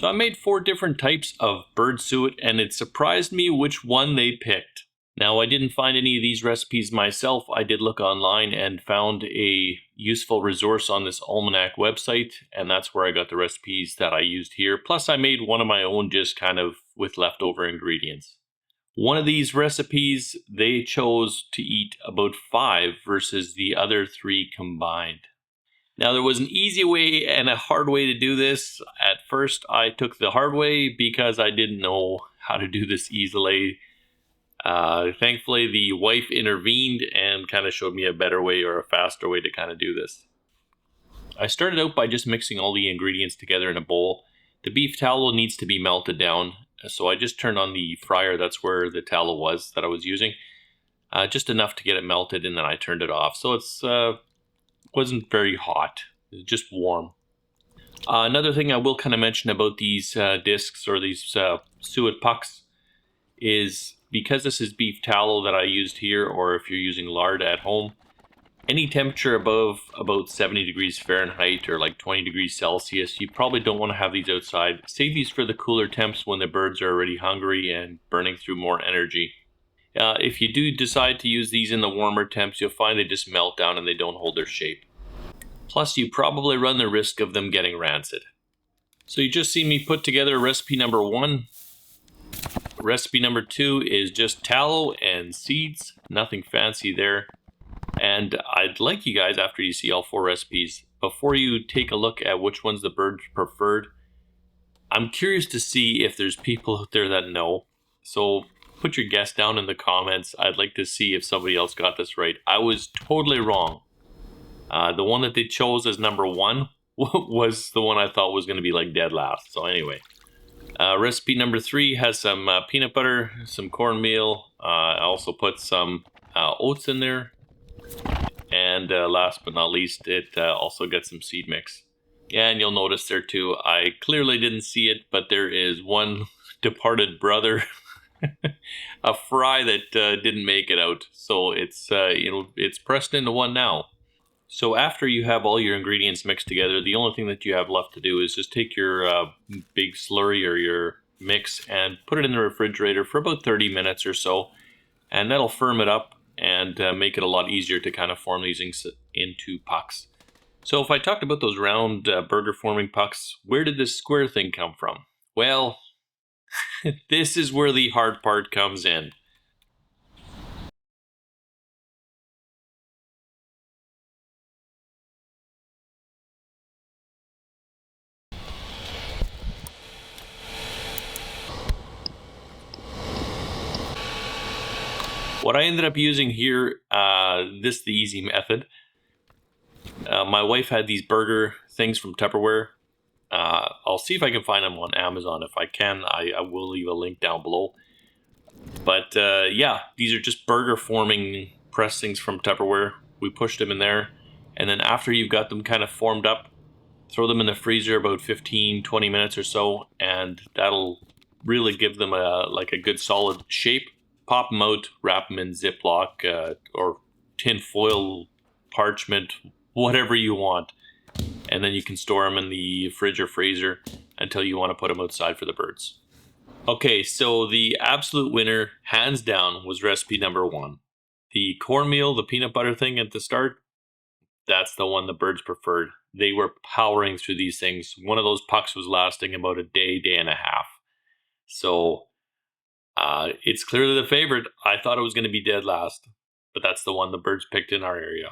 So I made 4 different types of bird suet, and it surprised me which one they picked. Now, I didn't find any of these recipes myself. I did look online and found a useful resource on this almanac website, and that's where I got the recipes that I used here. Plus, I made one of my own just kind of with leftover ingredients. One of these recipes, they chose to eat about 5 versus the other 3 combined. Now, there was an easy way and a hard way to do this. At first, I took the hard way because I didn't know how to do this easily. Thankfully, the wife intervened and kind of showed me a better way or a faster way to kind of do this. I started out by just mixing all the ingredients together in a bowl. The beef tallow needs to be melted down, so I just turned on the fryer. That's where the tallow was that I was using. Just enough to get it melted, and then I turned it off. So it's wasn't very hot, it was just warm. Another thing I will kind of mention about these discs or these suet pucks is because this is beef tallow that I used here, or if you're using lard at home, any temperature above about 70 degrees Fahrenheit or like 20 degrees Celsius, you probably don't want to have these outside. Save these for the cooler temps when the birds are already hungry and burning through more energy. If you do decide to use these in the warmer temps, you'll find they just melt down and they don't hold their shape. Plus, you probably run the risk of them getting rancid. So you just see me put together recipe number 1. Recipe number 2 is just tallow and seeds, nothing fancy there. And I'd like you guys, after you see all 4 recipes, before you take a look at which ones the birds preferred, I'm curious to see if there's people out there that know. So put your guess down in the comments. I'd like to see if somebody else got this right. I was totally wrong. The one that they chose as number 1 was the one I thought was going to be like dead last. So anyway, recipe number 3 has some peanut butter, some cornmeal. I also put some oats in there. And last but not least, it also got some seed mix. Yeah, and you'll notice there too, I clearly didn't see it, but there is one departed brother, a fry that didn't make it out. So it's it's pressed into one now. So after you have all your ingredients mixed together, the only thing that you have left to do is just take your big slurry or your mix and put it in the refrigerator for about 30 minutes or so, and that'll firm it up and make it a lot easier to kind of form these into pucks. So if I talked about those round burger forming pucks, where did this square thing come from? Well, this is where the hard part comes in. What I ended up using here, this is the easy method. My wife had these burger things from Tupperware. I'll see if I can find them on Amazon. If I can, I will leave a link down below. But yeah, these are just burger forming press things from Tupperware. We pushed them in there. And then after you've got them kind of formed up, throw them in the freezer about 15-20 minutes or so. And that'll really give them a good solid shape. Pop them out, wrap them in Ziploc or tin foil, parchment, whatever you want. And then you can store them in the fridge or freezer until you want to put them outside for the birds. Okay, so the absolute winner, hands down, was recipe number 1. The cornmeal, the peanut butter thing at the start, that's the one the birds preferred. They were powering through these things. One of those pucks was lasting about a day, day and a half. So it's clearly the favorite. I thought it was going to be dead last, but that's the one the birds picked in our area.